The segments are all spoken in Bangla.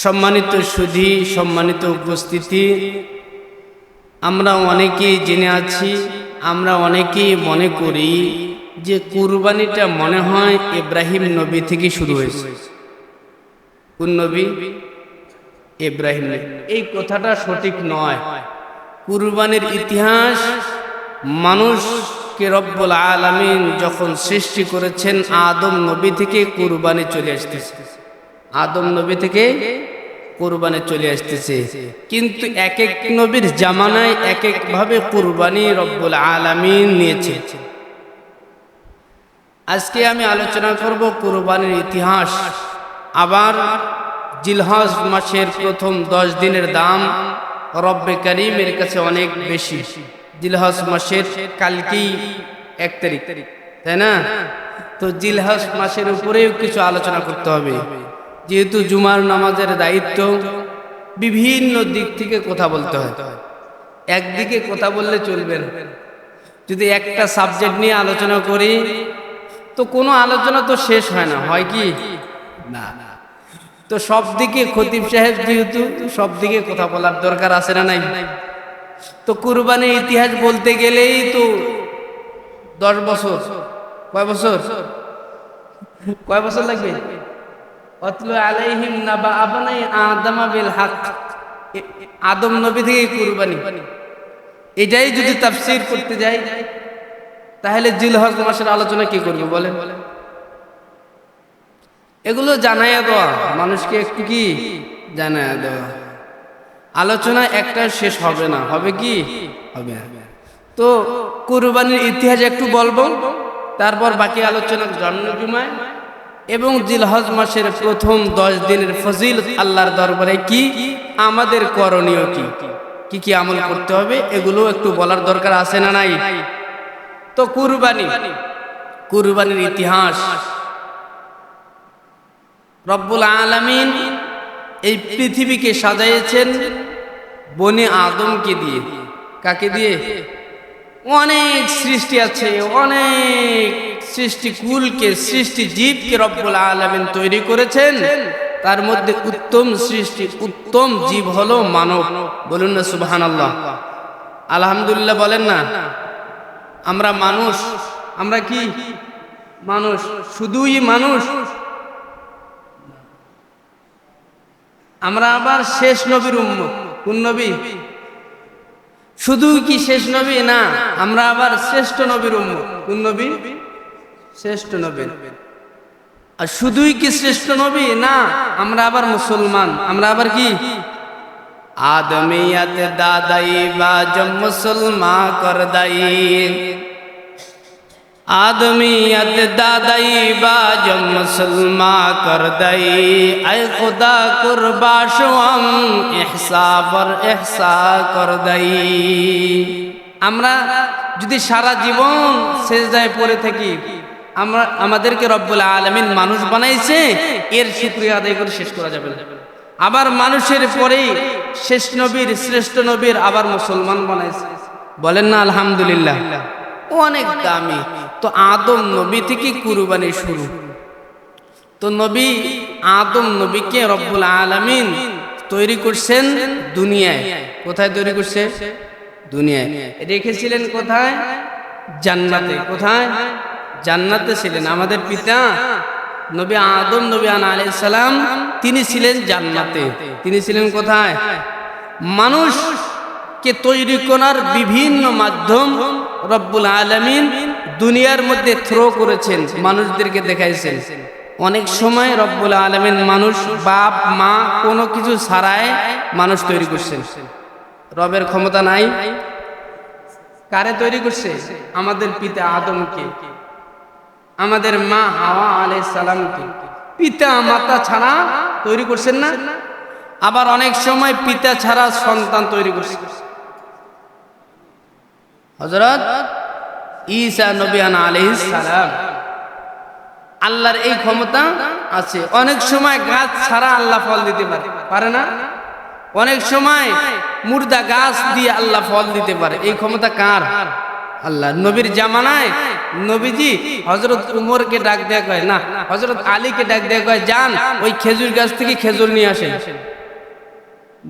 সম্মানিত সুধী, সম্মানিত উপস্থিতি, আমরা অনেকেই জেনে আছি, আমরা অনেকেই মনে করি যে কুরবানিটা মনে হয় ইব্রাহিম নবী থেকে শুরু হয়েছে। কোন নবী? ইব্রাহিম নবী। এই কথাটা সঠিক নয়। কুরবানির ইতিহাস মানুষকে রব্বুল আলামিন যখন সৃষ্টি করেছেন আদম নবী থেকে কুরবানি চলে আসতেছে। আদম নবী থেকে কুরবানি চলে আসতেছে, কিন্তু এক এক নবীর জামানায় এক এক ভাবে কুরবানি রব্বুল আলামিন নিয়েছে। আজকে আমি আলোচনা করব কুরবানির ইতিহাস। আবার জিলহজ মাসের প্রথম 10 দিনের দাম রব্বে কারীমের কাছে অনেক বেশি। জিলহজ মাসের কালকেই 1 তারিখ, তাই না? তো জিলহজ মাসের উপরেও কিছু আলোচনা করতে হবে, যেহেতু জুমার নামাজের দায়িত্ব। বিভিন্ন দিক থেকে কথা বলতে হয়, একদিকে কথা বললে চলবে না। যদি একটা সাবজেক্ট নিয়ে আলোচনা করি তো কোনো আলোচনা তো শেষ হয় না, হয় কি না? তো সব দিকে খতিব সাহেব যেহেতু সব দিকে কথা বলার দরকার আছে না নাই? তো কুরবানির ইতিহাস বলতে গেলেই তো 10 বছর। কয় বছর? কয় বছর লাগবে? অতলু আলাইহিম নাবা আবনাই আদম বিল হক। আদম নবী থেকে কুরবানি, এটাই যদি তাফসীর করতে যাই তাহলে জিলহজ মাসের আলোচনা কি করব বলেন? এগুলো জানাইয়া দেওয়া, মানুষকে একটু কি জানাইয়া দেওয়া। আলোচনা একটা শেষ হবে না, হবে কি? হবে। তো কুরবানির ইতিহাস একটু বলবো, তারপর বাকি আলোচনা জন্মজুমায় এবং জিলহজ মাসের প্রথম 10 দিনের ফজিলত, আল্লাহর দরবারে কি আমাদের করণীয়, কি কি আমল করতে হবে, এগুলো একটু বলার দরকার আছে না নাই? তো কুরবানির ইতিহাস, রব্বুল আলামিন এই পৃথিবীকে সাজাইয়েছেন বনি আদমকে দিয়ে। কাকে দিয়ে? অনেক সৃষ্টি আছে, অনেক সৃষ্টিকুলকে, সৃষ্টি জীবকে রব্বুল আলামিন তৈরি করেছেন। তার মধ্যে উত্তম সৃষ্টি, উত্তম জীব হলো মানব। বলুন না সুবহানাল্লাহ, আলহামদুলিল্লাহ বলেন না? আমরা মানুষ, আমরা কি মানুষ? শুধুই মানুষ? আমরা আবার শেষ নবীর উম্মত। কোন নবী? শুধু কি শেষ নবী না, আমরা আবার শ্রেষ্ঠ নবীর উম্মত। কোন নবী? শ্রেষ্ঠ নবী। আর শুধুই কি শ্রেষ্ঠ নবী না, আমরা আবার মুসলমান। আমরা আবার কি? আদমিয়ত দাদাই বাজম মুসলমা কর দাই, आदमियत दादाई बाजम मुसलमा कर दई, ऐ खुदा कुर्बाशम इहसा पर इहसा कर दई। আমরা যদি সারা জীবন সেজদায় পড়ে থাকি, আমরা আমাদেরকে রব্বুল আলামিন মানুষ বানাইছে, এর শুকরিয়া আদায় করে শেষ করা যাবে না। আবার মানুষের পরেই শেষ নবীর, শ্রেষ্ঠ নবীর আবার মুসলমান বানাইছে। বলেন না আলহামদুলিল্লাহ? অনেক দামি। তো আদম নবী থেকে কুরবানি শুরু। তো নবী আদম নবীকে রব্বুল আলামিন তৈরি করছেন দুনিয়ায়। কোথায় তৈরি করছে? দুনিয়ায়। রেখেছিলেন কোথায়? জান্নাতে। কোথায়? জান্নাতে ছিলেন। আমাদের পিতা নবী আদম নবী আলাইহিস সালাম, তিনি ছিলেন জান্নাতে। তিনি ছিলেন কোথায়? মানুষকে তৈরি করার বিভিন্ন মাধ্যম রব্বুল আলামিন দুনিয়ার মধ্যে থ্রো করেছেন, মানুষদেরকে দেখাইছেন। অনেক সময় রব্বুল আলামিন মানুষ, বাপ মা কোনো কিছু ছাড়াই মানুষ তৈরি করছেন। রবের ক্ষমতা নাই? কারে তৈরি করছে? আমাদের পিতা আদমকে, আমাদের মা হাওয়া আলাইহিস সালামকে। পিতা মাতা ছাড়া তৈরি করছেন না? আবার অনেক সময় পিতা ছাড়া সন্তান তৈরি করছে। হযরত ঈসা নবী আলাইহিস সালাম, আল্লাহর এই ক্ষমতা আছে। অনেক সময় গাছ ছাড়া আল্লাহ ফল দিতে পারে না? অনেক সময় মুর্দা গাছ দিয়ে আল্লাহ ফল দিতে পারে। এই ক্ষমতা কার? আল্লাহ নবীর জামানায় নবীজি হযরত উমরকে ডাক দেয়া কয় না, হযরত আলীকে ডাক দেয়া কয় যান ওই খেজুর গাছ থেকে খেজুর নিয়ে আসেন।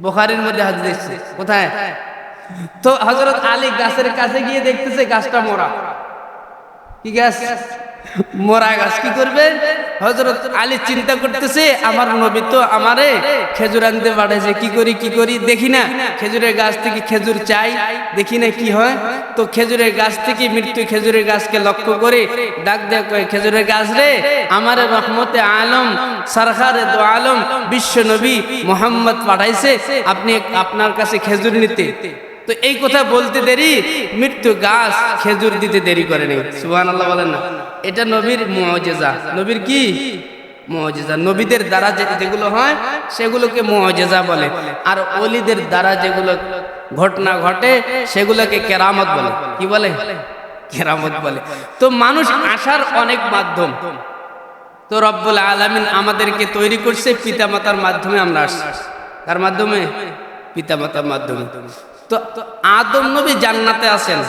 বুখারীর মধ্যে হাদিস আছে। কোথায়? তো হযরত আলী গাছের কাছে গিয়ে দেখতেছে গাছটা মরা। কি গাছ? মরা গাছ। কি করবে? হযরত আলী চিন্তা করতেছে আমার নবী তো আমারে খেজুর আনতে পাঠাইছে, কি করি দেখি না খেজুরের গাছ থেকে খেজুর চাই, দেখি না কি হয়। তো খেজুরের গাছ থেকে মৃত্যু খেজুরের গাছকে লক্ষ্য করে ডাক দেয়া কয় খেজুরের গাছ রে, আমারে রহমতে আলম সরকারে দো আলম বিশ্ব নবী মুহাম্মদ পাঠাইছে আপনি আপনার কাছে খেজুর নিতে। তো এই কথা বলতে দেরি মৃত্যু গাছ খেজুর দিতে দেরি করে নেই। সুবহানাল্লাহ বলেন না। এটা নবীর মুআজিজা। নবীর কি মুআজিজা? নবীদের দ্বারা যেগুলো হয় সেগুলোকে মুআজিজা বলে, আর ওলিদের দ্বারা যেগুলো ঘটনা ঘটে সেগুলোকে কেরামত বলে। কি বলে? কেরামত বলে। তো মানুষ আসার অনেক মাধ্যম। তো রব্বুল আলামিন আমাদেরকে তৈরি করছে পিতামাতার মাধ্যমে। আমরা আসছি কার মাধ্যমে? পিতামাতার মাধ্যমে। তো আদম নবী জান্নাতে আছেন।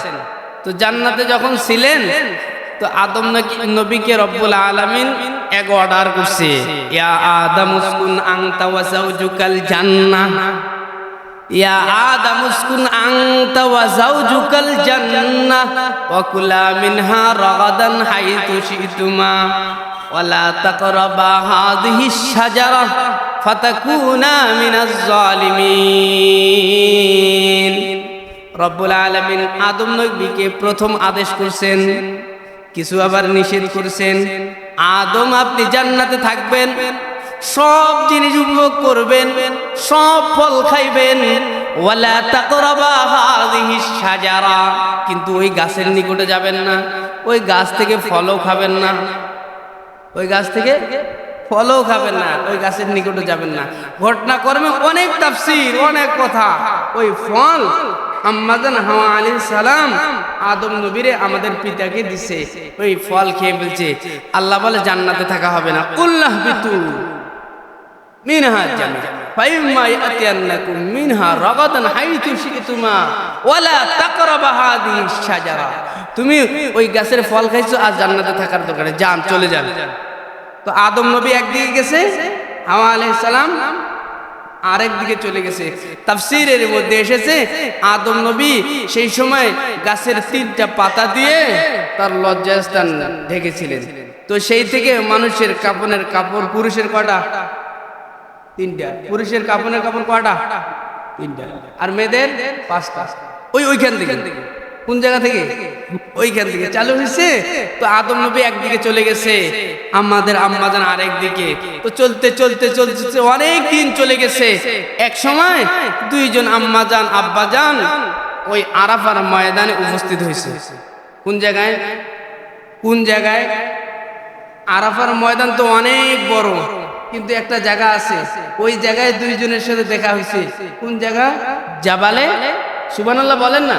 তো জান্নাতে যখন ছিলেন তো আদম নবীকে রব্বুল আলামিন এক অর্ডার করছে, ইয়া আদম উসকুন আনতা ওয়া যাওজুকাল জান্নাহ, ইয়া আদম উসকুন আনতা ওয়া যাওজুকাল জান্নাহ ওয়া কুলা মিনহা রাগাদান হাইতু শিতুমা ওয়া লা তাকরাবা হাযিহিশ শাজারাহ ফাতাকুনা মিনাজ জালিমিন। রব্বুল আলামিন আদম নবীকে প্রথম আদেশ করছেন, কিছু আবার নিষেধ করছেন। আদম আপনি জান্নাতে থাকবেন, সব জিনিস উপভোগ করবেন, সব ফল খাইবেন, ওয়ালা তাকরাবা হাযিহিশ শাজারা, কিন্তু ওই গাছের নিকটে যাবেন না, ওই গাছ থেকে ফলও খাবেন না, ওই গাছ থেকে ফলও খাবেন না, ওই গাছের নিকটে যাবেন না। ঘটনাক্রমে অনেক তাফসীর, অনেক কথা। ওই ফল আম্মাজান হাওয়া আলাইহিস সালাম আদম নবীরে আমাদের পিতাকে দিছে, ওই ফল খেয়ে বলছে আল্লাহ বলে জান্নাতে থাকা হবে না। কুল্লাহ বিতু মিনহা জামিআ ফাইম্মা ইয়াতিয়ান্নাকুম মিনহা রাগাদান হাইতু শিতুমা ওয়ালা তাকরাবা হাযিহিশ শাজারা, তুমি ওই গাছের ফল খাইছো আর জান্নাতে থাকার দরকারে যান, চলে যান। তো আদম নবী একদিকে গেছে, হাওয়া আলাইহিস সালাম আরেক দিকে চলে গেছে। তাফসীরের মধ্যে এসেছে আদম নবী সেই সময় গাছের 3টা পাতা দিয়ে তার লজ্জাস্থান ঢেকেছিলেন। তো সেই থেকে মানুষের কাপনের কাপড়, পুরুষের কয়টা? 3টা। পুরুষের কাপনের কাপড় কয়টা? 3টা। আর মেয়েদের 5টা। ওইখান থেকে, কোন জায়গা থেকে? ওইখান থেকে চালু হয়েছে। তো আদম নবী একদিকে চলে গেছে, আমাদের আম্মাজান আরেক দিকে। তো চলতে চলতে চলতে অনেক দিন চলে গেছে। এক সময় দুইজন আম্মাজান আব্বাজান ওই আরাফার ময়দানে উপস্থিত হয়েছে। কোন জায়গায়? কোন জায়গায়? আরাফার ময়দান তো অনেক বড়, কিন্তু একটা জায়গা আছে, ওই জায়গায় দুইজনের সাথে দেখা হয়েছে। কোন জায়গা? জাবালে সুবহানাল্লাহ বলেন না,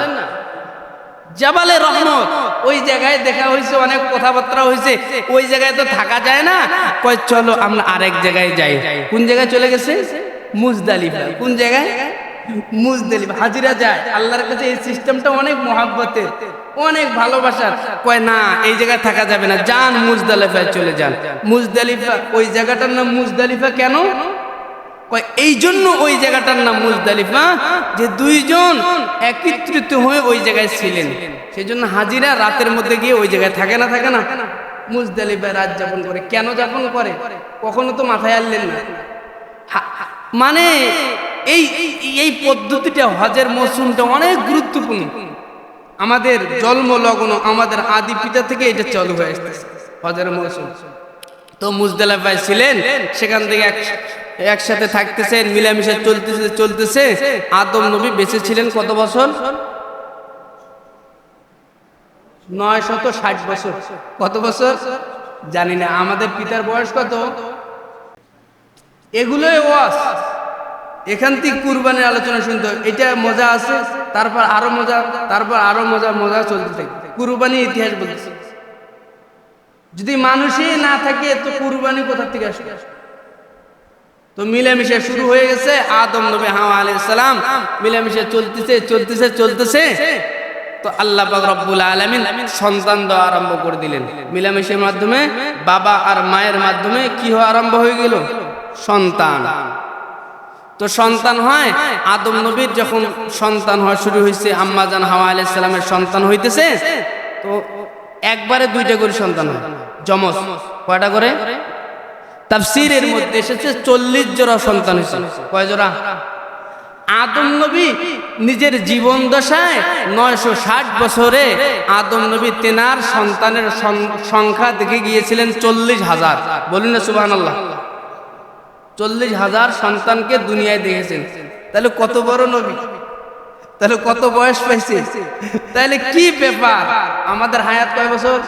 জাবালে রহমত। ওই জায়গায় দেখা হয়েছে, অনেক কথাবার্তা হয়েছে। ওই জায়গায় তো থাকা যায় না, কয় চলো আমরা আরেক জায়গায় যাই। কোন জায়গায় চলে গেছে? মুজদালিফা। কোন জায়গায়? মুজদালিফা। হাজিরা যায় আল্লাহর কাছে। এই সিস্টেমটা অনেক মহাব্বতের, অনেক ভালোবাসার। কয় না এই জায়গায় থাকা যাবে না, যান মুজদালিফায় চলে যান। মুজদালিফা, ওই জায়গাটার নাম মুজদালিফা কেন? এই জন্য ওই জায়গাটার নাম মুজদালিফা যে দুইজন একত্রিত হয়ে ওই জায়গায় ছিলেন, সেই জন্য হাজিরা রাতের মধ্যে গিয়ে ওই জায়গায় থাকে না, থাকে না, মুজদালিফায় রাত যাপন করে। কেন যাপন করে কখনো তো মাথায় আনলেন না। মানে এই এই পদ্ধতিটা, হজের মৌসুমটা অনেক গুরুত্বপূর্ণ। আমাদের জন্ম লগ্ন, আমাদের আদি পিতা থেকে এটা চালু হয়ে আসতেছে হজের মৌসুম। তো মুজদালিফায় ছিলেন, সেখান থেকে একসাথে থাকতেছেন, মিলামিশা চলতেছে। আদম নবী বেঁচে ছিলেন কত বছর? 960 বছর। কত বছর জানি না। আমাদের পিতার বয়স কত? এগুলোই ওয়াজ। এখান থেকে কুরবানির আলোচনা শুনতে হবে, এটা মজা আছে, তারপর আরো মজা, তারপর আরো মজা, মজা চলতে থাকে। কুরবানির ইতিহাস বলতেছে। যদি মানুষই না থাকে তো কুরবানি কোথা থেকে আসবে? তো মিলামিশা শুরু হয়ে গেছে। আদম নবী হাওয়া আলাইহিস সালাম মিলামিশা চলতেছে। তো আল্লাহ পাক রব্বুল আলামিন সন্তান দেওয়া আরম্ভ করে দিলেন। মিলামেশার মাধ্যমে বাবা আর মায়ের মাধ্যমে কি হওয়া আরম্ভ হয়ে গেল? সন্তান। তো সন্তান হয়, আদম নবীর যখন সন্তান হওয়া শুরু হয়েছে, আম্মা জান হাওয়া আলাইহিস সালামের সন্তান হইতেছে, তো একবারে দুইটা করে সন্তান হয়, যমজ। কয়টা করে? তাফসীরের মধ্যে এসেছে 40 জোড়া সন্তান হয়েছে। কয় জোড়া? আদম নবী নিজের জীবন দশায় 960 বছরে আদম নবী তেনার সন্তানের সংখ্যা দেখে গিয়েছিলেন 40,000। বলুন না সুবহানাল্লাহ। 40,000 সন্তানকে দুনিয়ায় দেখেছেন। তাহলে কত বড় নবী, তাহলে কত বয়স পাইছে, তাহলে কি ব্যাপার? আমাদের হায়াত কয় বছর?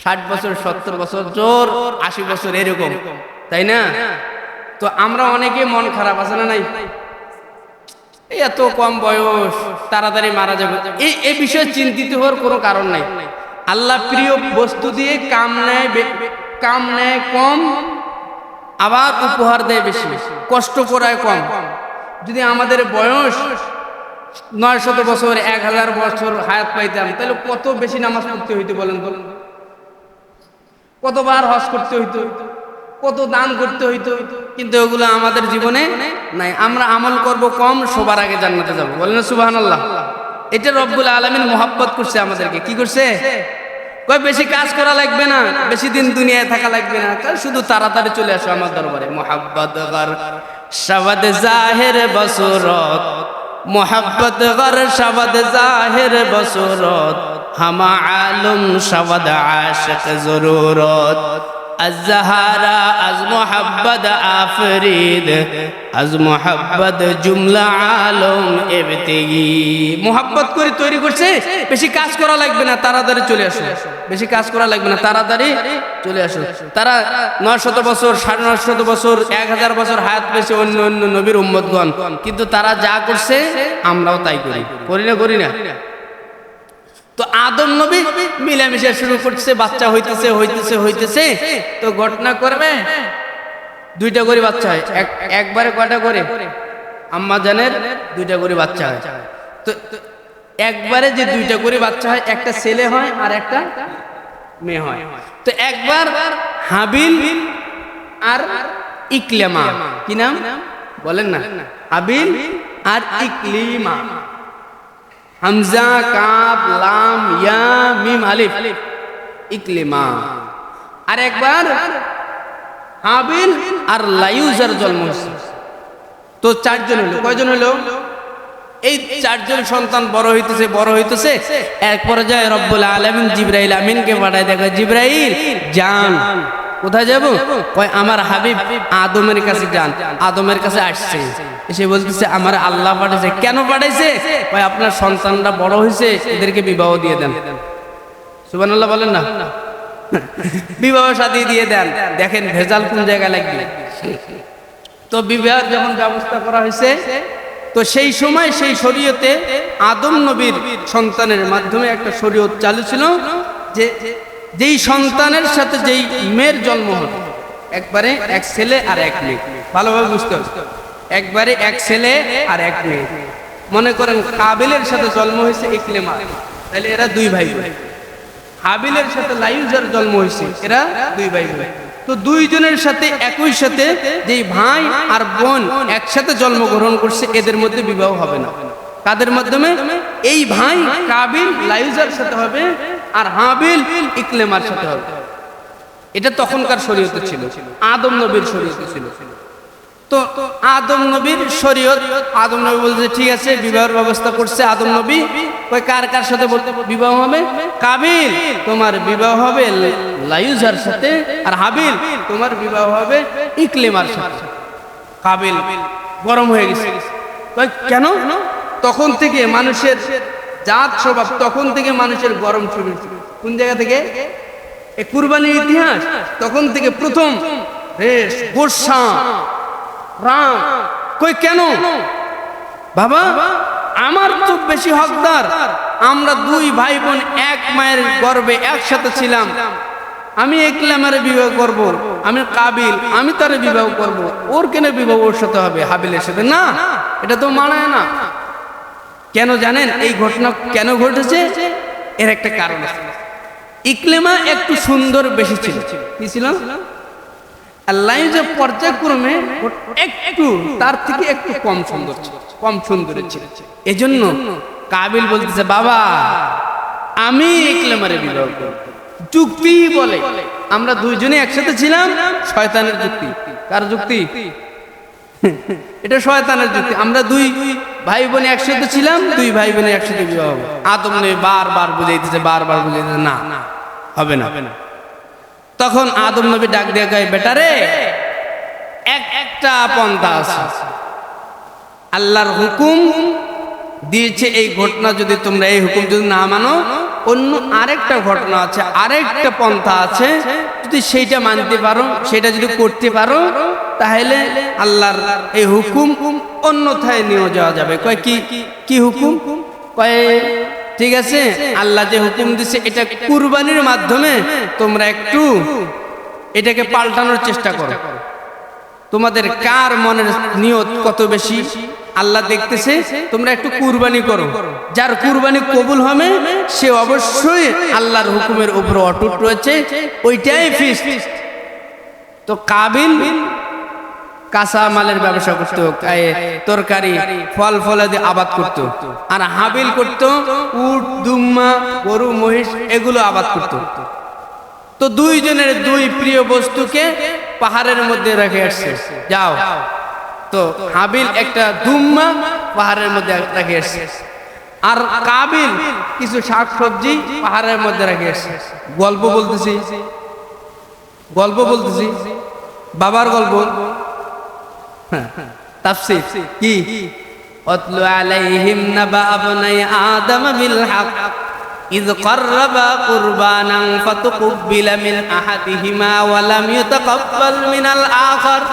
60 বছর, 70 বছর, জোর 80 বছর এরকম, তাই না? তো আমরা অনেকে মন খারাপ আছে না নাই? এত কম বয়স, তাড়াতাড়ি মারা যাবে, এই বিষয়ে চিন্তিত হওয়ার কোনো কারণ নাই। আল্লাহ প্রিয় বস্তু দিয়ে কাম নেয় কম, আবার উপহার দেয় বেশি, কষ্ট করায় কম। যদি আমাদের বয়স 900 বছর, 1000 বছর হায়াত পাইতাম, তাহলে কত বেশি নামাজ পড়তে হইতো বলেন তো? কতবার হজ করতে হইতো, কত দান করতে হইতো, কিন্তু ওগুলো আমাদের জীবনে নাই। আমরা আমল করব কম, সবার আগে জান্নাতে যাব। বলেন না সুবহানাল্লাহ। এটা রব্বুল আলামিন মোহাব্বত করছে আমাদেরকে। কি করছে? কয় বেশি কাজ করা লাগবে না, বেশি দিন দুনিয়ায় থাকা লাগবে না, শুধু তাড়াতাড়ি চলে আসো আমার দরবারে। মোহাব্বত গর শাবাদ জাহির বসরত, মোহাব্বত গর শাবাদ জাহির বসরত, হামা আলম শাবাদ আশিক জরুরত। الزهارا از محبت آفرید از محبت জুমলা আলম এবতেগি। মোহাব্বত করে তৈরি করছে, বেশি কাজ করা লাগবে না, তাড়াতাড়ি চলে আসো। বেশি কাজ করা লাগবে না, তাড়াতাড়ি চলে আসো। তারা 900 বছর, 950 বছর, 1000 বছর হায়াত পেয়েছে অন্য অন্য নবীর উম্মতগণ, কিন্তু তারা যা করছে আমরাও তাই করি না? করি না? তো আদম নবী মিলামিশা শুরু করছে, বাচ্চা হইতেছে। তো ঘটনা করবে, দুইটা করে বাচ্চা হয়। একবারে কয়টা করে? আম্মা জানের দুইটা করে বাচ্চা হয়। তো একবারে যে দুইটা করে বাচ্চা হয়, একটা ছেলে হয় আর একটা মেয়ে হয়। তো একবার হাবিল আর ইকলিমা, কি নাম বলেন না? হাবিল আর ইকলিমা, হামজা কাফ লাম ইয়া মিম আলিফ, ইকলিমা। আর একবার হাবিল আর লায়ুজার জন্ম হয়েছে। তো 4 জন হলো। কয়জন হলো? এই 4 জন সন্তান বড় হইতেছে। এক পর্যায়ে রব্বুল আলামিন জিবরাইল আমিনকে পাঠায়, দেখো জিবরাইল যান। কোথায় যাব? কয় আমার হাবিব আদমের কাছে যান। আদমের কাছে আসছে, এসে বলতেছে আমার আল্লাহ পাঠাইছে। কেন পাঠাইছে? কয় আপনার সন্তানরা বড় হয়েছে, এদেরকে বিবাহ দিয়ে দেন। সুবহানাল্লাহ বলেন না? বিবাহ শাদী দিয়ে দেন। দেখেন ভেজাল কোন জায়গায় লাগবে। তো বিবাহের যখন ব্যবস্থা করা হয়েছে, তো সেই সময় সেই শরীয়তে আদম নবীর সন্তানের মাধ্যমে একটা শরীয়ত চালু ছিল যে যেই সন্তানের সাথে যেই মেয়ের জন্ম হলো, একবারে এক ছেলে আর এক মেয়ে, ভালোভাবে বুঝতে হবে, একবারে এক ছেলে আর এক মেয়ে। মনে করেন কাবিলের সাথে জন্ম হয়েছে ইকলিমা, তাহলে এরা 2 ভাই। হাবিলের সাথে লায়ুজার জন্ম হয়েছে, এরা 2 ভাই। তো 2 জনের সাথে একই সাথে যেই ভাই আর বোন একসাথে জন্মগ্রহণ করছে, এদের মধ্যে বিবাহ হবে না। কাদের মাধ্যমে? এই ভাই কাবিল লায়ুজার সাথে হবে, আর হাবিল ইকলিমার সাথে হবে। এটা তখনকার শরীয়তে ছিল, আদম নবীর শরীয়তে ছিল। তো আদম নবীর শরীয়ত, আদম নবী বলছে ঠিক আছে, বিবাহের ব্যবস্থা করছে আদম নবী। কই কার কার সাথে বলতে বিবাহ হবে? কাবিল তোমার বিবাহ হবে লায়ুজার সাথে, আর হাবিল তোমার বিবাহ হবে ইকলিমার সাথে। কাবিল গরম হয়ে গেছে। কই কেন? তখন থেকে মানুষের জাত স্বভাব, তখন থেকে মানুষের গরম শুরু। কোন জায়গা থেকে? এই কুরবানির ইতিহাস তখন থেকে প্রথম রেশ গোসা রাম। কই কেন বাবা? আমার তো বেশি হকদার, আমরা 2 ভাই বোন এক মায়ের গর্ভে একসাথে ছিলাম, আমি ইকলিমার বিবাহ করব, আমি কাবিল, আমি তার বিবাহ করব, ওর কেন বিবাহ ওর সাথে হবে, হাবিলের সাথে? না, এটা তো মানায় না। কেন জানেন এই ঘটনা কেন ঘটেছে? এর একটা কারণ আছে। ইকলিমা একটু সুন্দর বেশি ছিল। কি ছিল? আল্লাহ যে পর্যায়ক্রমে একটু তার থেকে একটু কম সুন্দর ছিল, কম সুন্দরের ছিল। এজন্য কাবিল বলতেছে, বাবা আমি ইকলিমারে বিবাহ করব। যুক্তি বলে আমরা দুইজনে একসাথে ছিলাম, শয়তানের যুক্তি। কার যুক্তি? এটা শয়তানের যুক্তি। আমরা দুই ভাই বোন একসাথে ছিলাম, দুই ভাই বোনের একসাথে বিবাহ হবে। আদম নবী বারবার বুঝাইতেছে, না হবে না। তখন আদম নবী ডাক দিয়ে কয়, বেটারে একটা পন্থা আছে, আল্লাহর হুকুম দিয়েছে এই ঘটনা যদি তোমরা এই হুকুম যদি না মানো, অন্য আরেকটা ঘটনা আছে, আরেকটা পন্থা আছে, যদি সেইটা মানতে পারো, সেটা যদি করতে পারো, তাহলে আল্লাহর এই হুকুম অন্যথায় নিয়ে যাওয়া যাবে। কয় কি হুকুম? কয় ঠিক আছে, আল্লাহ যে হুকুম দিছে এটা কুরবানির মাধ্যমে তোমরা একটু এটাকে পাল্টানোর চেষ্টা করো। তোমাদের কার মনের নিয়ত কত বেশি আল্লাহ দেখতেছে, তোমরা একটু কুরবানি করো। যার কুরবানি কবুল হবে সে অবশ্যই আল্লাহর হুকুমের উপর অটুট রয়েছে, ওইটাই ফিক্সড। তো কাবিল কাঁচা মালের ব্যবসা করতো, তরকারি ফল ফলাদি আবাদ করতো, আর হাবিল করতো উট দুম্মা গরু মহিষ এগুলো আবাদ করতো। তো দুইজনের দুই প্রিয় বস্তুকে পাহাড়ের মধ্যে রেখে আসছে। যাও, তো হাবিল একটা দুম্মা পাহাড়ের মধ্যে রেখে আসছে, আর কাবিল কিছু শাক সবজি পাহাড়ের মধ্যে রেখে আসছে। গল্প বলতেছি বাবার গল্প, তাফসীর কি? আতলু আলাইহিম নাবা আবনাই আদম বিল হক ইয ক্বাররাবা কুরবানান ফাতুকবিলা মিন আহাদিহিমা ওয়া লাম ইউতাকাব্বাল মিনাল আখার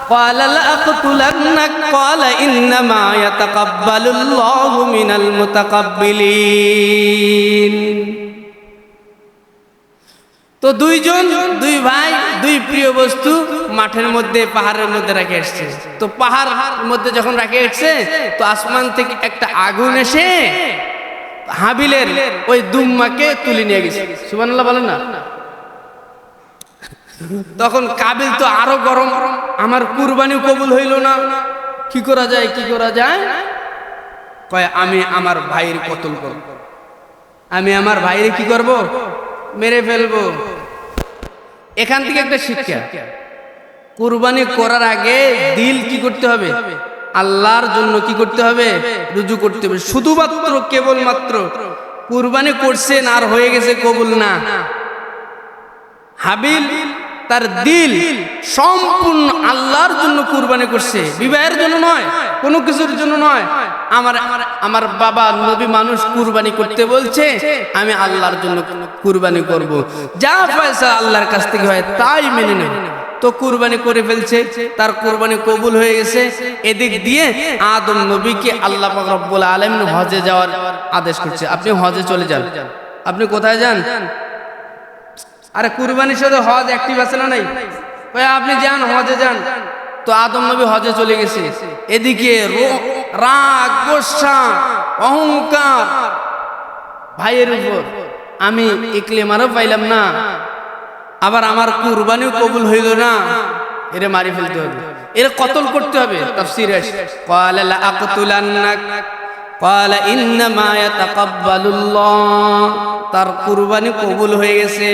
ক্বালা লাআকতুলান্নাক ক্বালা ইন্নামা ইয়াতাকাব্বালুল্লাহু মিনাল মুতাকাব্বিলিন। তো দুই ভাই দুই প্রিয় বস্তু মাঠের মধ্যে পাহাড়ের মধ্যে রেখে আসছে। তো পাহাড় মধ্যে যখন রেখে আসছে, তো আসমান থেকে একটা আগুন এসে হাবিলের ওই দুম্মাকে তুলে নিয়ে গেছে। সুবহানাল্লাহ বলেন না? তখন কাবিল তো আরো গরম, আমার কুরবানি কবুল হইল না, কি করা যায়? কয় আমি আমার ভাইয়ের কতল করব, আমি আমার ভাইয়ের কি করব? মেরে ফেলবো। এখান থেকে একটা শিক্ষা, কুরবানি করার আগে দিল কি করতে হবে? আল্লাহর জন্য কি করতে হবে? রুজু করতে হবে। শুধুমাত্র কেবলমাত্র কুরবানি করছেন আর হয়ে গেছে কবুল না। হাবিল তার দিল সম্পূর্ণ আল্লাহর জন্য কুরবানি করছে, বিবাহের জন্য নয়, কোনো কিছুর জন্য নয়। আমার বাবা নবী মানুষ কুরবানি করতে বলছে, আমি আল্লাহর জন্য কুরবানি করব। যা পয়সা আল্লাহর কাছ থেকে হয় তাই মেনে নেব। তো কুরবানি করে ফেলছে, তার কুরবানি কবুল হয়ে গেছে। এদিক দিয়ে আদম নবীকে আল্লাহ পাক রব্বুল আলামিন হজে যাওয়ার আদেশ করছে, আপনি হজে চলে যান। আপনি কোথায় যান? আরে কুরবানির সাথে হজ অ্যাক্টিভ আছে না নাই? আপনি যান, হজে যান। তো আদম নবী হজে চলে গেছে। এদিকে রাগ, গোসা, অহংকার ভাইয়ের উপর, আমি ইকলিমারও পাইলাম না, আবার আমার কুরবানিও কবুল হইল না, এরে মারি ফেলতে হবে, এরে কতল করতে হবে। তাফসীরে ক্বালা লা আকতুলান্নাক ক্বালা ইন্নামা ইয়াতাকাব্বালুল্লাহ। তার কুরবানি কবুল হয়ে গেছে,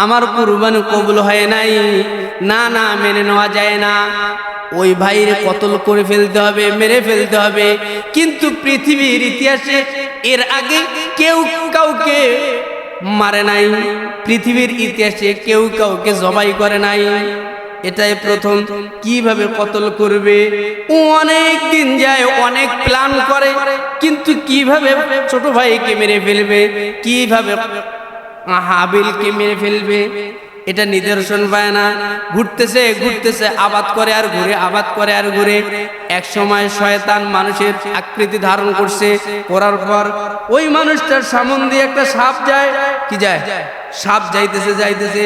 আমার কুরবানি কবুল হয় নাই, না মেনে নেওয়া যায় না। ওই ভাইয়ের কতল করে ফেলতে হবে, মেরে ফেলতে হবে। কিন্তু পৃথিবীর ইতিহাসে এর আগে কেউ কাউকে মারে নাই, পৃথিবীর ইতিহাসে কেউ কাউকে জবাই করে নাই, এটাই প্রথম। কিভাবে কতল করবে ও অনেক দিন যায়, অনেক প্ল্যান করে, কিন্তু কিভাবে ছোট ভাইকে মেরে ফেলবে, কিভাবে হাবিলকে মেরে ফেলবে, এটা নিদর্শন পায় না। ঘুরতেছে আবাদ করে আর ঘুরে, আবাদ করে আর ঘুরে। এক সময় শয়তান মানুষের আকৃতি ধারণ করছে, করার পর ওই মানুষটার সামন দিয়ে একটা সাপ যায়। কি যায়? সাপ যাইতেছে।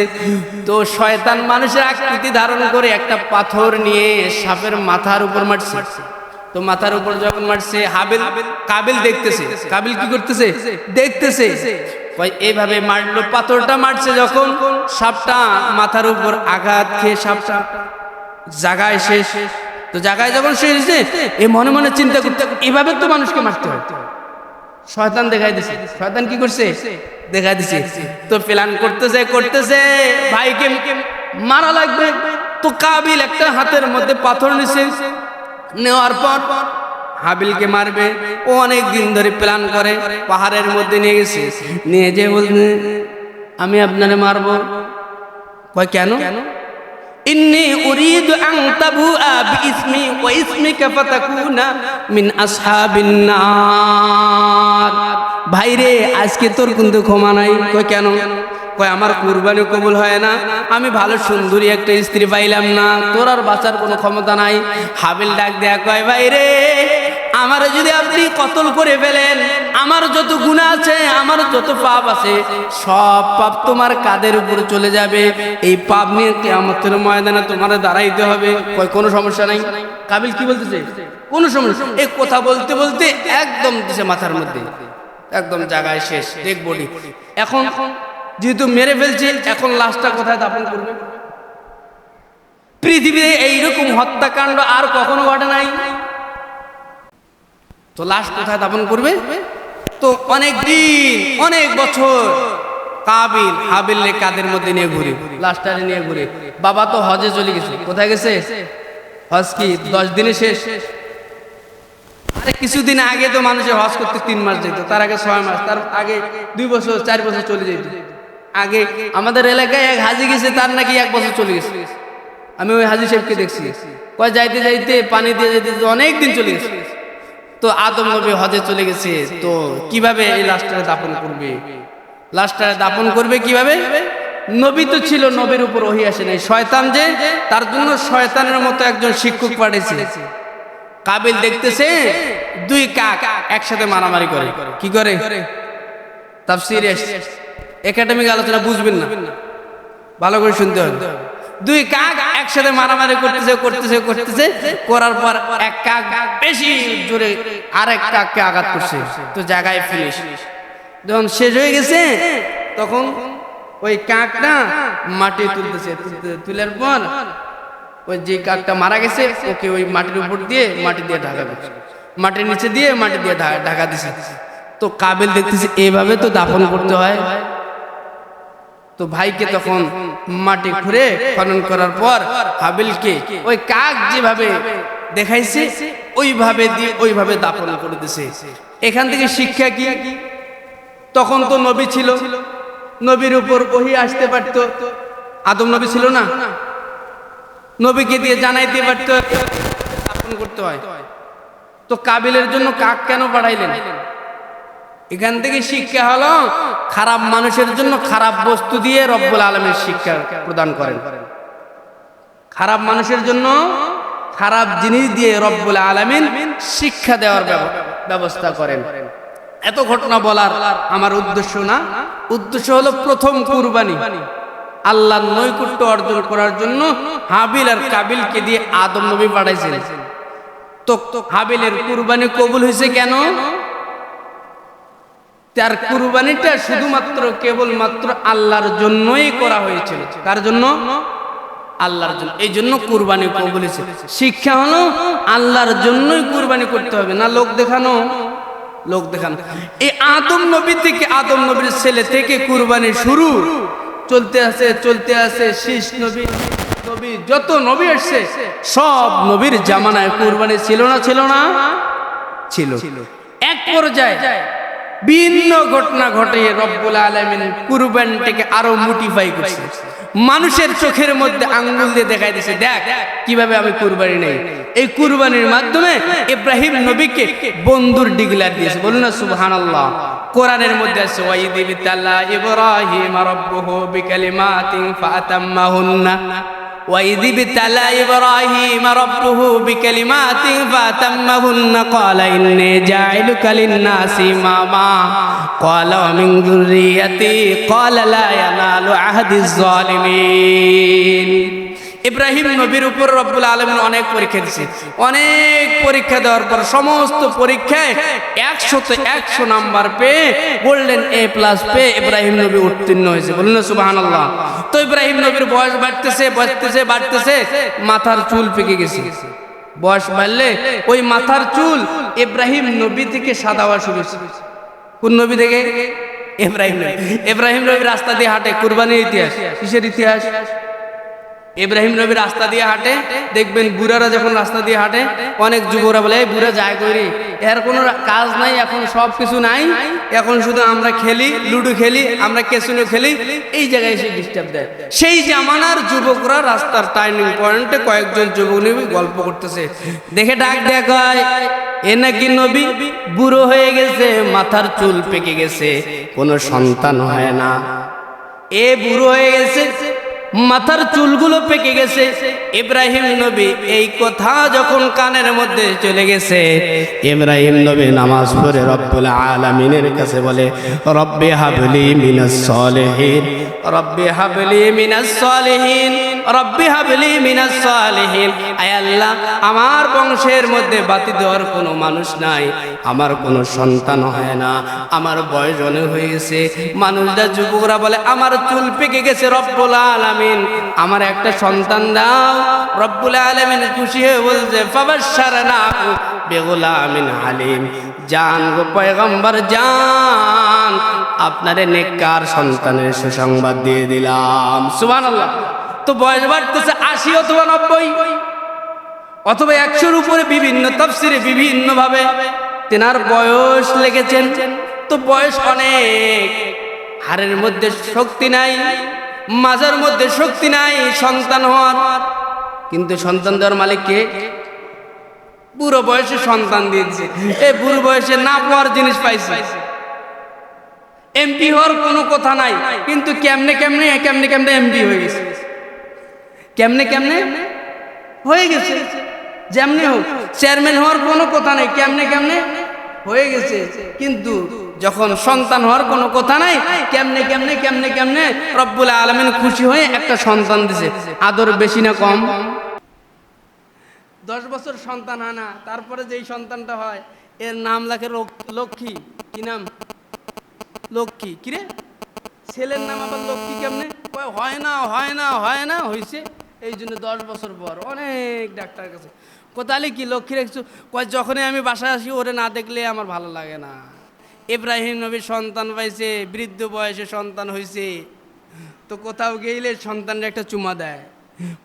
তো শয়তান মানুষের আকৃতি ধারণ করে একটা পাথর নিয়ে সাপের মাথার উপর মারছে। তো মাথার উপর যখন মারছে হাবিল, কাবিল দেখতেছে, কাবিল কি করতেছে, দেখতেছে। এইভাবে মারলো, পাথরটা মারছে যখন, সাপটা মাথার উপর আঘাত খেয়ে সাপটা জায়গায় শেষ। তো জায়গায় যখন শেষ, এ মনে মনে চিন্তা করতে, এভাবে তো মানুষকে মারতে হয়। শয়তান দেখাই দিছে, শয়তান কি করছে, দেখাই দিছে। তো প্ল্যান করতেছে ভাইকে মারা লাগবে। তো কাবিল একটা হাতের মধ্যে পাথর নিছে, নেওয়ার পর হাবিলকে মারবে। ও অনেক দিন ধরে প্ল্যান করে, পাহাড়ের মধ্যে নিয়ে গেছে, নিয়ে যে বলছে আমি আপনারে মারবো। কয় কেন? ইন্নী উরিদু আন তাবুআ বিইসমি ওয়া ইসমিকা ফাতাকুনা মিন আসহাবিন নার। ভাইরে আজকে তোর কিন্তু ক্ষমা নাই। কয় কেন? কয় আমার কুরবানি কবুল হয় না, আমি ভালো সুন্দরী একটা স্ত্রী পাইলাম না, তোর আর বাঁচার কোনো ক্ষমতা নাই। হাবিল ডাক দেয়া কয় ভাইরে, আমার যদি আপনি কতল করে ফেলেন, আমার যত গুনাহ আছে, আমার যত পাপ আছে, সব পাপ তোমার কাঁধের উপর চলে যাবে। এই পাপ নিয়ে কিয়ামতের ময়দানে তোমার দাঁড়াইতে হবে। কয় কোনো সমস্যা নাই। কাবিল কি বলতেছে? কোনো সমস্যা। এই কথা বলতে বলতে একদম দিছে মাথার মধ্যে, একদম জায়গায় শেষ, ডেড বডি। এখন যেহেতু মেরে ফেলছে, এখন লাশটা কোথায় দাফন করবে? পৃথিবীতে এইরকম হত্যাকাণ্ড আর কখনো ঘটে নাই। তো লাশ কোথায় দাফন করবে? তো অনেক দিন, অনেক বছর কাবিল হাবিলের কাঁধের মধ্যে নিয়ে ঘুরে, লাশটা নিয়ে ঘুরে। বাবা তো হজে চলে গেছে। কোথায় গেছে? হজ কি 10 দিনে শেষ? আরে কিছুদিন আগে তো মানুষের হজ করতে 3 মাস যেত, তার আগে 6 মাস, তার আগে 2 বছর 4 বছর চলে যেত। আগে আমাদের এলাকায় এক হাজি গেছে, তার নাকি 1 বছর চলে গেছে। আমি ওই হাজি সাহেবকে দেখছি, কয় যাইতে যাইতে পানি দিয়ে যেতে অনেক দিন চলে গেছে। তো আদম নবী হজে চলে গেছে, তো কিভাবে এই লাশটা দাফন করবে? লাশটা দাফন করবে কিভাবে? নবী তো ছিল, নবীর উপর ওহী আসে নাই। শয়তান যে, তার জন্য শয়তানের মতো একজন শিক্ষক পাঠিয়েছে। কাবিল দেখতেছে 2 কাক একসাথে মারামারি করে। কি করে? তাফসীরে একাডেমিক আলোচনা বুঝবেন না, ভালো করে শুনতে হবে। 2 কাক একসাথে মারামারি করতেছে, করার পর এক কাক বেশি জোরে আরেক কাককে আঘাত করছে। তো জায়গায় ফিনিশ। যখন শেষ হয়ে গেছে, তখন ওই কাকটা মাটি তুলতেছে, তুলার পর ওই যে কাকটা মারা গেছে, ওকে ওই মাটির উপর দিয়ে মাটি দিয়ে ঢাকা দিচ্ছে, মাটির নিচে দিয়ে মাটি দিয়ে ঢাকা দিছে। তো কাবিল দেখতেছে এইভাবে তো দাফন করতে হয়। তো ভাইকে তখন মাটি খুঁড়ে খনন করার পর হাবিলকে ওই কাক যেভাবে দেখাইছে ওইভাবে দাফন করে দিছে। এখান থেকে শিক্ষা কি? তখন তো নবী ছিল, নবীর উপর ওহী আসতে পারতো। আদম নবী ছিল না, নবীকে দিয়ে জানাইতে পারতো দাফন করতে হয়। তো কাবিলের জন্য কাক কেন পাঠাইলেন? এখান থেকে শিক্ষা হলো, খারাপ মানুষের জন্য খারাপ বস্তু দিয়ে রব্বুল আলামিন শিক্ষা প্রদান করেন। খারাপ মানুষের জন্য খারাপ জিনিস দিয়ে রব্বুল আলামিন শিক্ষা দেওয়ার ব্যবস্থা করেন। এত ঘটনা বলার আমার উদ্দেশ্য না, উদ্দেশ্য হলো প্রথম কুরবানি আল্লাহর নৈকট্য অর্জন করার জন্য হাবিল আর কাবিলকে দিয়ে আদম নবী পাঠাইছিলেন। তো হাবিলের কুরবানি কবুল হয়েছে কেন? তার কুরবানিটা শুধুমাত্র কেবলমাত্র আল্লাহর জন্যই করা হয়েছিল। কার জন্য? আল্লাহর জন্য। এই জন্য কুরবানি কবুল হয়েছে। শিক্ষা হলো আল্লাহর জন্যই কুরবানি করতে হবে, না লোক দেখানো। এই আদম নবী থেকে, আদম নবীর ছেলে থেকে কুরবানি শুরু, চলতে আছে শেষ নবী। যত নবী আসছে সব নবীর জামানায় কুরবানি ছিল না? ছিল। এক পর্যায়ে ভিন্ন ঘটনা ঘটে, রব্বুল আলামিন কুরবানিটাকে আরো মোটিফাই করছে। মানুষের চোখের মধ্যে আঙ্গুল দিয়ে দেখাই দিয়েছে, দেখ কিভাবে আমি কুরবানি নেই। এই কুরবানির মাধ্যমে ইব্রাহিম নবীকে বন্ধুর ডিগলার দিয়েছে। বলুন না সুবহানাল্লাহ। কোরআনের মধ্যে আছে, ওয়াইদ বিতাল্লা ইব্রাহিম রাব্বুহু বিকালিমাতিন ফাতাম্মাহুন্না। وإذ ابتلى إبراهيم ربه بكلمات فأتمهن قال إني جاعلك للناس إماما قال ومن ذريتي قال لا ينال عهد الظالمين। ইব্রাহিম নবীর উপর রব্বুল আলামিন অনেক পরীক্ষা দিয়েছে। অনেক পরীক্ষা দেওয়ার পর সমস্ত পরীক্ষায় 100 নাম্বার পেয়ে গোল্ডেন A+ পেয়ে ইব্রাহিম নবী উত্তীর্ণ হয়েছে। বলুন না সুবহানাল্লাহ। তো ইব্রাহিম নবীর বয়স বাড়তেছে, মাথার চুল পেকে গেছে। বয়স বাড়লে ওই মাথার চুল ইব্রাহিম নবী থেকে সাদা হওয়া শুরু হয়েছে। কোন নবী থেকে? ইব্রাহিম নবী রাস্তা দিয়ে হাঁটে, কুরবানির ইতিহাস। কিসের ইতিহাস? ইব্রাহিম নবী রাস্তা দিয়ে হাঁটে, দেখবেন বুড়ারা যখন রাস্তা দিয়ে হাঁটে, অনেক যুবকরা বলে এই বুড়া যায় করি, এর কোনো কাজ নাই, এখন সব কিছু নাই, এখন শুধু আমরা খেলি, লুডো খেলি, আমরা ক্যাসিনো খেলি, এই জায়গায় এসে ডিস্টার্ব দেয়। সেই জামানার যুবকরা রাস্তার টার্নিং পয়েন্টে কয়েকজন যুবক নবী গল্প করতেছে, দেখে ডাক দেখায় এ নাকি নবী বুড়ো হয়ে গেছে, মাথার চুল পেকে গেছে, কোনো সন্তান হয় না। এ বুড়ো হয়ে গেছে, মাথার চুলগুলো পেকে গেছে। ইব্রাহিম নবী এই কথা যখন কানের মধ্যে চলে গেছে, ইব্রাহিম নবী নামাজ পড়ে রব্বুল আলামিনের কাছে বলে, রব্বি হাবলি মিনাস সালিহিন, রব্বি হাবলি মিনাস সালিহিন, রব্বি হাবলি মিনাস সালিহিন। আয় আল্লাহ, আমার বংশের মধ্যে বাতি দেওয়ার কোনো মানুষ নাই, আমার কোনো সন্তান হয় না, আমার বয়স অনেক হয়ে গেছে। মানুষরা যুবকরা বলে আমার চুল পেকে গেছে, রব্বুল আলামিন আমার একটা সন্তান দাও। রব্বুল আলামিন খুশি হয়ে বলছে, ফাবাশশারনাহু বিগুলামিন হালিম। জান গো পয়গম্বর জান, আপনারে নেককার সন্তানের সুসংবাদ দিয়ে দিলাম। সুবহানাল্লাহ। তো বয়স বাড়তেছে 80 অথবা 90 অথবা 100-র উপরে, বিভিন্ন তাফসিরে বিভিন্ন ভাবে তেনার বয়স লিখেছেন। তো বয়স অনেক, হাড়ের মধ্যে শক্তি নাই, মাজার মধ্যে শক্তি নাই সন্তান হওয়ার। কিন্তু সন্তান দেওয়ার মালিক কে? বুড়ো বয়সে সন্তান দিয়েছে। এই বুড়ো বয়সে না পাওয়ার জিনিস পাইছে। এমপি হওয়ার কোনো কথা নাই, কিন্তু কেমনে এমপি হয়ে গেছে, কেমনে হয়ে গেছে। যেমনি হোক চেয়ারম্যান হওয়ার কোনো কথা নাই, কেমনে হয়ে গেছে। কিন্তু যখন সন্তান হওয়ার কোনো কথা নাই, কেমনে রব্বুল আলামিন খুশি হয়ে একটা সন্তান দিছে। আদর বেশি না কম? 10 বছর সন্তান হয় না, তারপরে যেই সন্তানটা হয় এর নাম লাগে লক্ষ্মী। কি নাম? লক্ষ্মী। কিরে ছেলের নাম আবার লক্ষ্মী কেমনে হয় না হয়েছে। এই জন্য 10 বছর পর অনেক ডাক্তার কাছে কোথালি কি লক্ষ্মী রেখেছো, কয় যখনই আমি বাসায় আসি ওরে না দেখলে আমার ভালো লাগে না। ইব্রাহিম নবী সন্তান পাইছে, বৃদ্ধ বয়সে সন্তান হয়েছে। তো কোথাও গেলে সন্তানের একটা চুমা দেয়,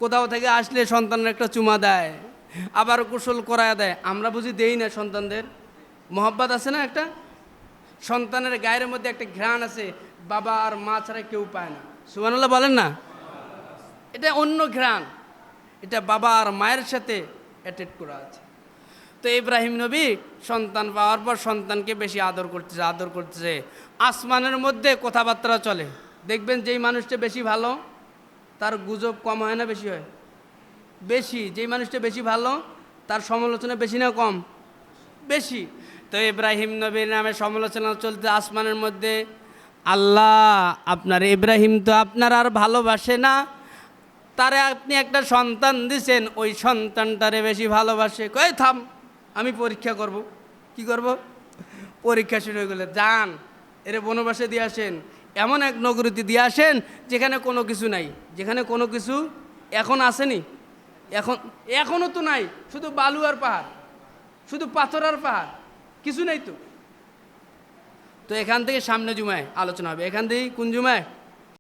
কোথাও থেকে আসলে সন্তানের একটা চুমা দেয়, আবার গোসল করায় দেয়। আমরা বুঝি দেই না? সন্তানদের মহব্বত আছে না একটা? সন্তানের গায়ের মধ্যে একটা ঘ্রাণ আছে, বাবা আর মা ছাড়া কেউ পায় না। সুবহানাল্লাহ বলেন না? এটা অন্য ঘ্রাণ, এটা বাবা আর মায়ের সাথে অ্যাটাচ করা আছে। তো ইব্রাহিম নবী সন্তান পাওয়ার পর সন্তানকে বেশি আদর করতেছে। আসমানের মধ্যে কথাবার্তা চলে, দেখবেন যেই মানুষটা বেশি ভালো তার গুজব কম হয় না বেশি হয়? বেশি। যেই মানুষটা বেশি ভালো তার সমালোচনা বেশি না কম? বেশি। তো ইব্রাহিম নবীর নামে সমালোচনা চলতে আসমানের মধ্যে, আল্লাহ আপনার ইব্রাহিম তো আপনার আর ভালোবাসে না, তারে আপনি একটা সন্তান দিছেন, ওই সন্তানটারে বেশি ভালোবাসে। কই থাম, আমি পরীক্ষা করব। কি করব? পরীক্ষা শুরু হয়ে গেলে যান এরে বনবাসে দিয়ে আসেন, এমন এক নগরীতে দিয়ে আসেন যেখানে কোনো কিছু নাই, যেখানে কোনো কিছু এখন আসেনি, এখনও তো নাই, শুধু বালু আর পাহাড়, শুধু পাথর আর পাহাড়, কিছু নেই। তো এখান থেকে সামনে জুমায় আলোচনা হবে। এখান থেকেই কোন জুমায়?